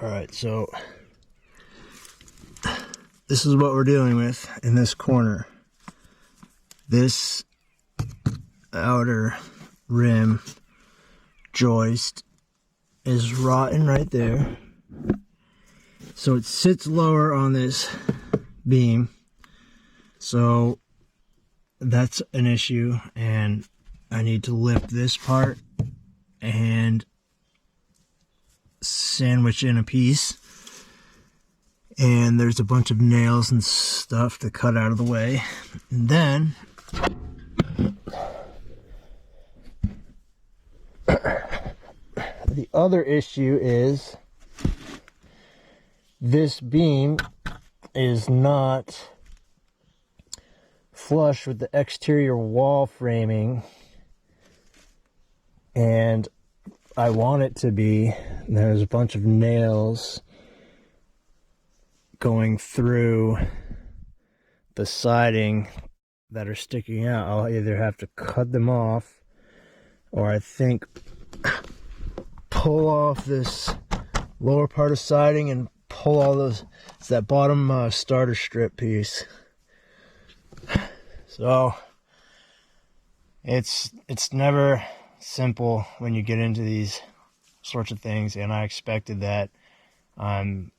Alright, so this is what we're dealing with in this corner. This outer rim joist is rotten right there. So it sits lower on this beam. So that's an issue, and I need to lift this part and sandwich in a piece. And there's a bunch of nails and stuff to cut out of the way. And then the other issue is this beam is not flush with the exterior wall framing, and I want it to be. There's a bunch of nails going through the siding that are sticking out. I'll either have to cut them off, or I think pull off this lower part of siding and pull all those. It's that bottom starter strip piece. So it's never simple when you get into these sorts of things, and I expected that. I'm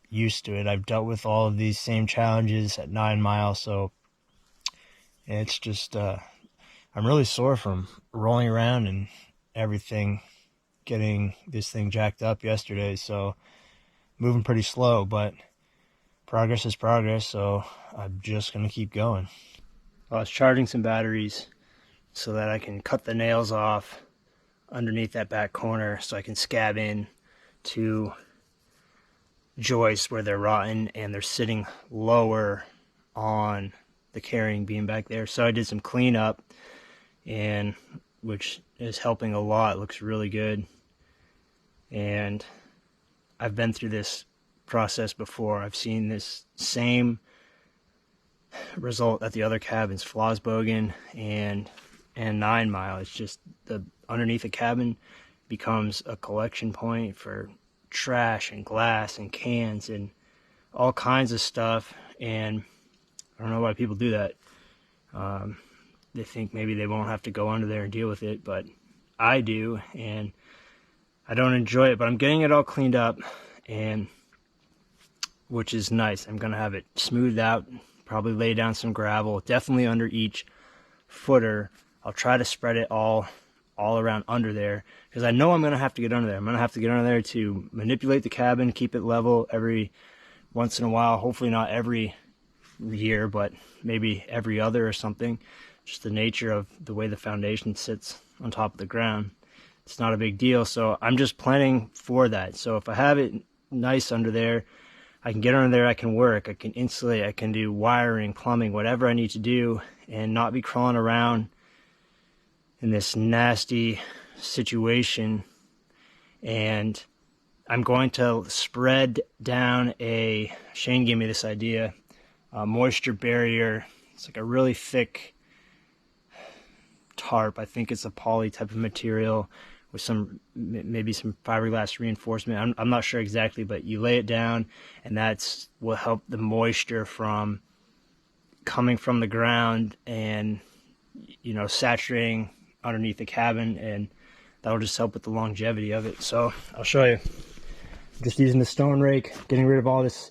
used to it. I've dealt with all of these same challenges at 9 Mile, so it's just I'm really sore from rolling around and everything, getting this thing jacked up yesterday. So moving pretty slow, but progress is progress, so I'm just gonna keep going. I was charging some batteries so that I can cut the nails off underneath that back corner, so I can scab in to joists where they're rotten and they're sitting lower on the carrying beam back there. So I did some cleanup, and which is helping a lot. It looks really good, and I've been through this process before. I've seen this same result at the other cabins, Flossbogen and 9 Mile. It's just the underneath the cabin becomes a collection point for trash and glass and cans and all kinds of stuff, and I don't know why people do that. They think maybe they won't have to go under there and deal with it, but I do, and I don't enjoy it. But I'm getting it all cleaned up, and which is nice. I'm gonna have it smoothed out, probably lay down some gravel, definitely under each footer. I'll try to spread it all around under there, because I know I'm gonna have to get under there. I'm gonna have to get under there to manipulate the cabin, keep it level every once in a while. Hopefully not every year, but maybe every other or something. Just the nature of the way the foundation sits on top of the ground. It's not a big deal, so I'm just planning for that. So if I have it nice under there, I can get under there, I can work, I can insulate, I can do wiring, plumbing, whatever I need to do, and not be crawling around in this nasty situation. And I'm going to spread down Shane gave me this idea, a moisture barrier. It's like a really thick tarp. I think it's a poly type of material with maybe some fiberglass reinforcement. I'm not sure exactly, but you lay it down, and that's will help the moisture from coming from the ground and, you know, saturating underneath the cabin, and that'll just help with the longevity of it. So I'll show you. Just using the stone rake, getting rid of all this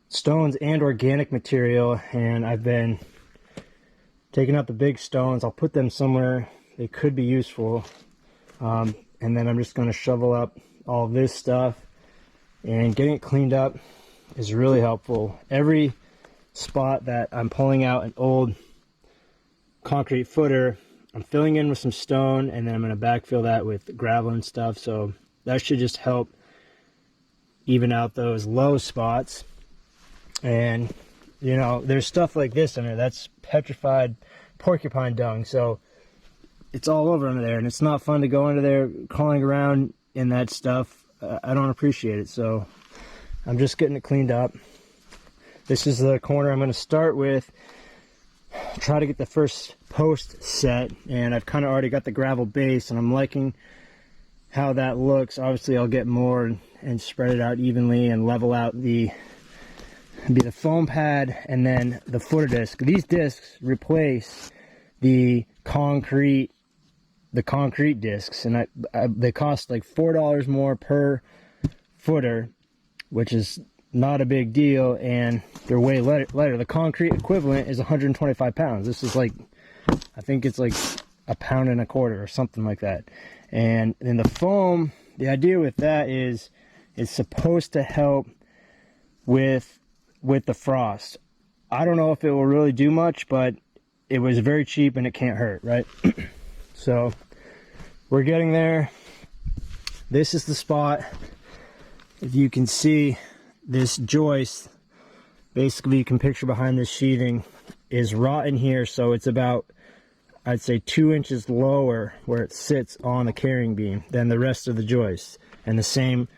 stones and organic material, and I've been taking out the big stones. I'll put them somewhere they could be useful, and then I'm just going to shovel up all this stuff, and getting it cleaned up is really helpful. Every spot that I'm pulling out an old concrete footer, I'm filling in with some stone, and then I'm going to backfill that with gravel and stuff. So that should just help even out those low spots. And, you know, there's stuff like this under there. That's petrified porcupine dung. So it's all over under there, and it's not fun to go under there crawling around in that stuff. I don't appreciate it. So I'm just getting it cleaned up. This is the corner I'm going to start with. Try to get the first post set, and I've kind of already got the gravel base, and I'm liking how that looks. Obviously I'll get more and spread it out evenly and level out the foam pad and then the footer disc. These discs replace the concrete discs, and they cost like $4 more per footer, which is not a big deal, and they're way lighter. The concrete equivalent is 125 pounds. This is like, I think it's like 1.25 pounds or something like that. And then the foam, the idea with that is it's supposed to help with the frost. I don't know if it will really do much, but it was very cheap and it can't hurt, right? So we're getting there. This is the spot. If you can see, this joist, basically you can picture behind this sheathing, is rotten here, so it's about, I'd say, 2 inches lower where it sits on the carrying beam than the rest of the joist. And the same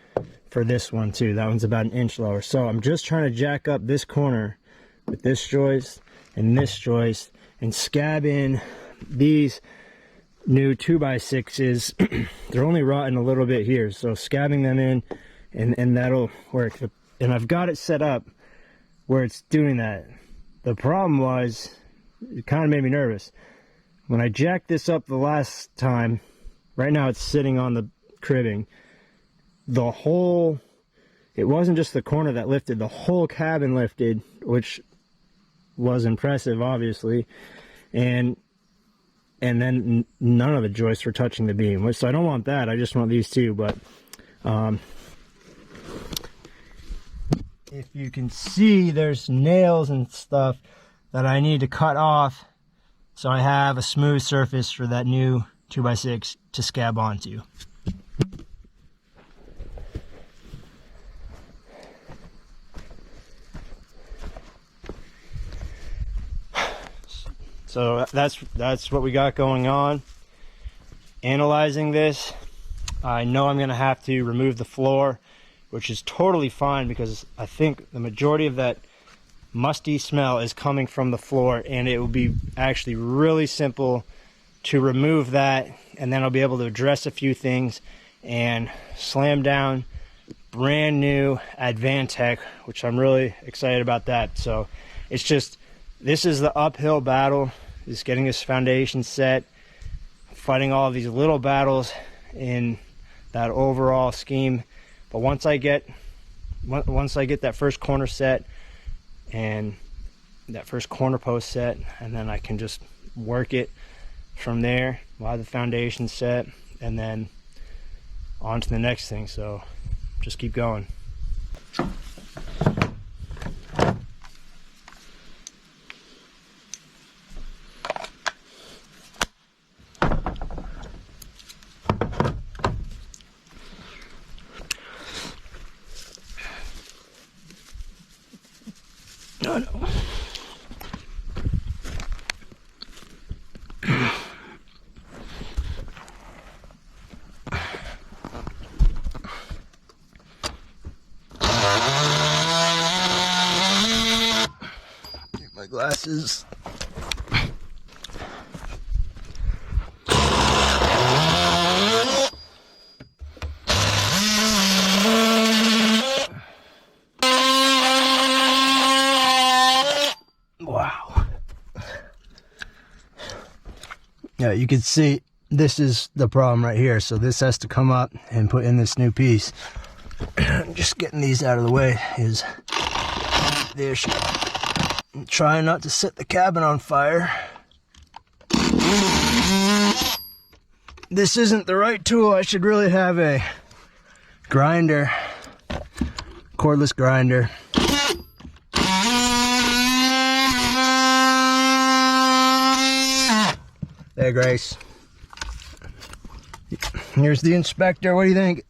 for this one too. That one's about 1 inch lower. So I'm just trying to jack up this corner with this joist and this joist and scab in these new 2x6s. They're only rotten a little bit here, so scabbing them in and that'll work. And I've got it set up where it's doing that. The problem was, it kind of made me nervous. When I jacked this up the last time, right now it's sitting on the cribbing, the whole, it wasn't just the corner that lifted, the whole cabin lifted, which was impressive, obviously. And then none of the joists were touching the beam. So I don't want that, I just want these two. But if you can see, there's nails and stuff that I need to cut off so I have a smooth surface for that new 2x6 to scab onto. So that's what we got going on. Analyzing this, I know I'm going to have to remove the floor, which is totally fine because I think the majority of that musty smell is coming from the floor, and it will be actually really simple to remove that, and then I'll be able to address a few things and slam down brand new Advantech, which I'm really excited about that. So it's just, this is the uphill battle, is getting this foundation set, fighting all of these little battles in that overall scheme. But once I get that first corner set and that first corner post set, and then I can just work it from there while the foundation set, and then on to the next thing. So just keep going. No. Get my glasses. Wow. Yeah, you can see this is the problem right here. So this has to come up and put in this new piece. Just getting these out of the way is the issue. I'm trying not to set the cabin on fire. This isn't the right tool. I should really have a grinder, cordless grinder. There, Grace. Here's the inspector. What do you think?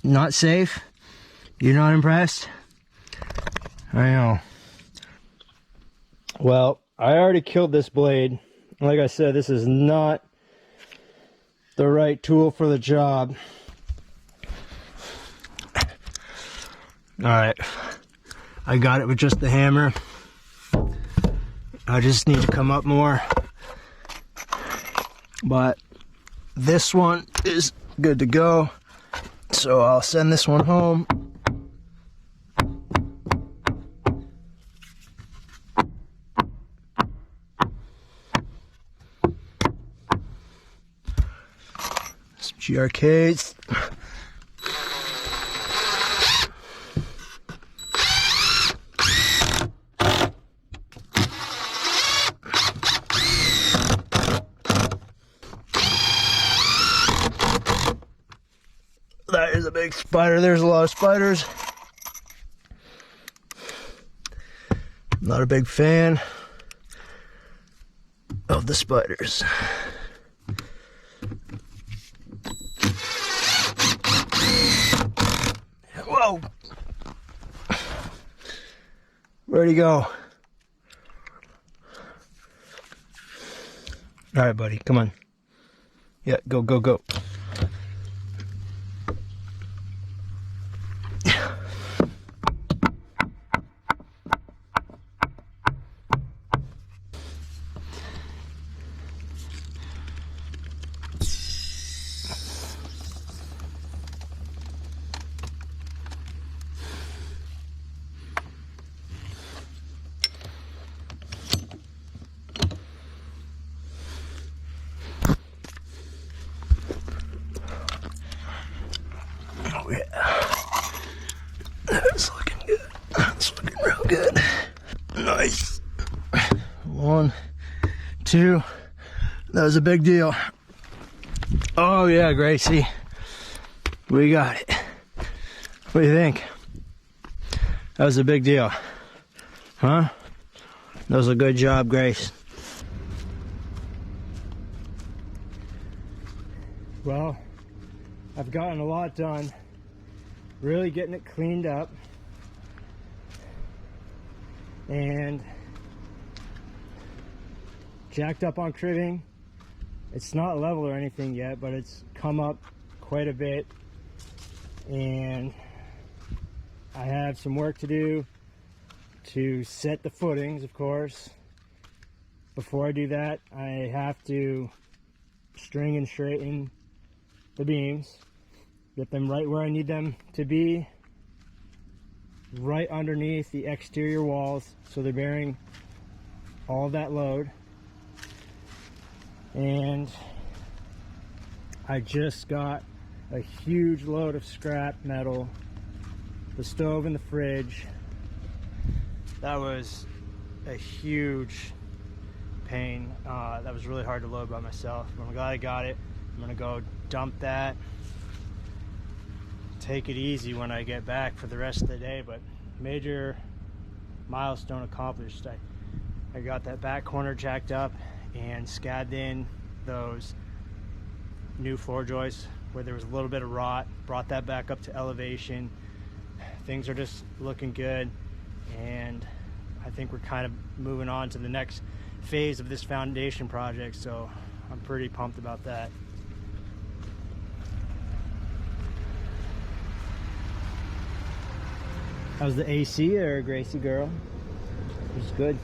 Not safe? You're not impressed? I know. Well, I already killed this blade. Like I said, this is not the right tool for the job. Alright. I got it with just the hammer. I just need to come up more. But this one is good to go. So I'll send this one home. Some GRKs. That is a big spider. There's a lot of spiders. Not a big fan of the spiders. Whoa! Where'd he go? All right, buddy, come on. Yeah, go, go, go. Oh yeah, that's looking good. That's looking real good. Nice. 1, 2. That was a big deal. Oh yeah, Gracie, we got it. What do you think? That was a big deal, huh? That was a good job, Grace. Well, I've gotten a lot done. Really getting it cleaned up. And jacked up on cribbing. It's not level or anything yet, but it's come up quite a bit. And I have some work to do to set the footings, of course. Before I do that, I have to string and straighten the beams, get them right where I need them to be, right underneath the exterior walls, so they're bearing all that load. And I just got a huge load of scrap metal, the stove and the fridge. That was a huge pain. That was really hard to load by myself. I'm glad I got it. I'm gonna go dump that, take it easy when I get back for the rest of the day, but major milestone accomplished. I got that back corner jacked up and scabbed in those new floor joists where there was a little bit of rot, brought that back up to elevation. Things are just looking good, and I think we're kind of moving on to the next phase of this foundation project, so I'm pretty pumped about that. How's the AC there, Gracie girl? It's good.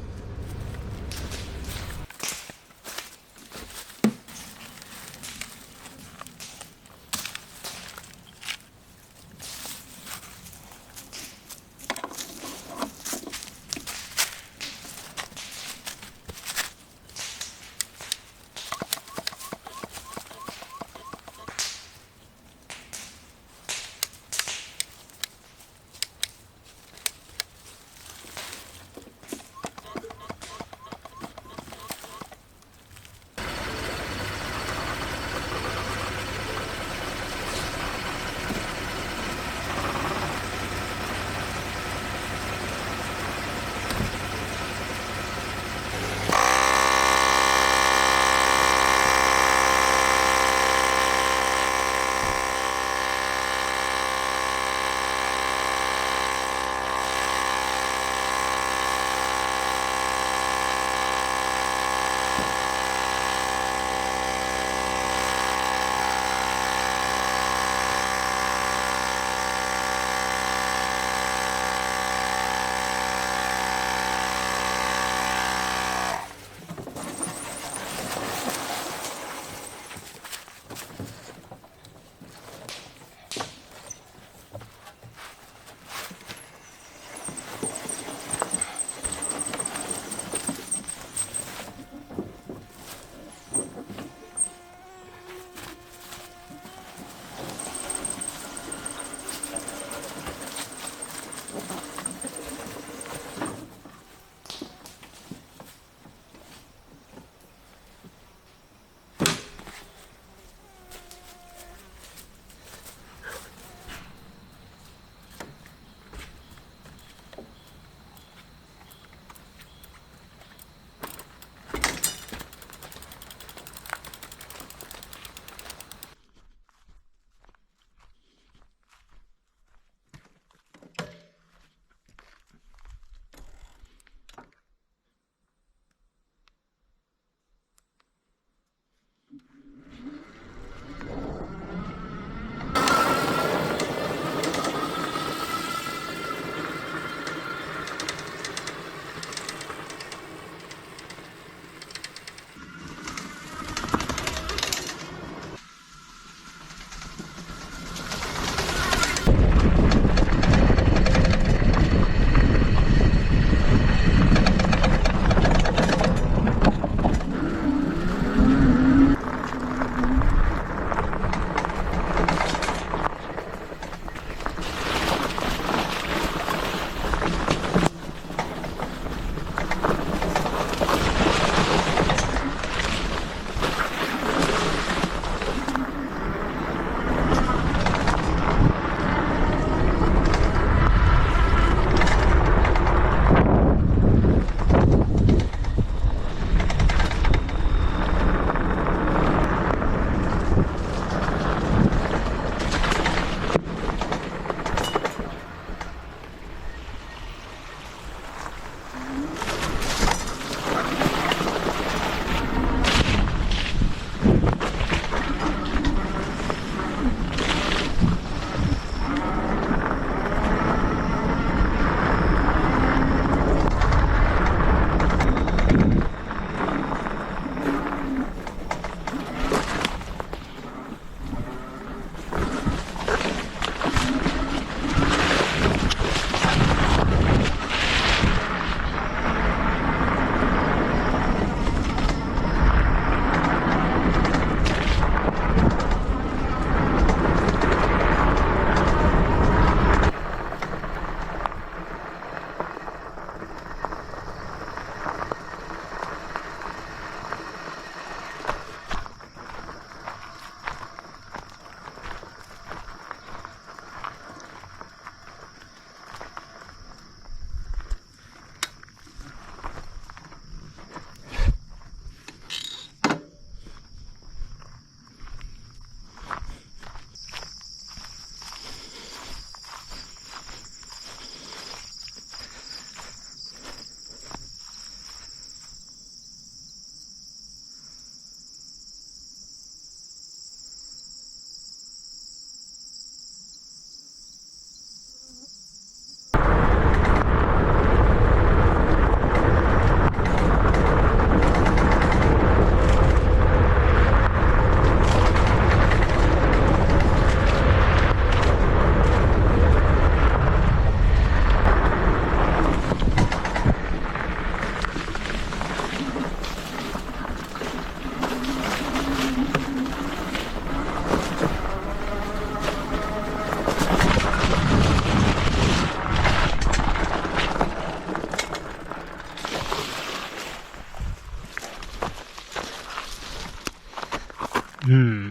Hmm.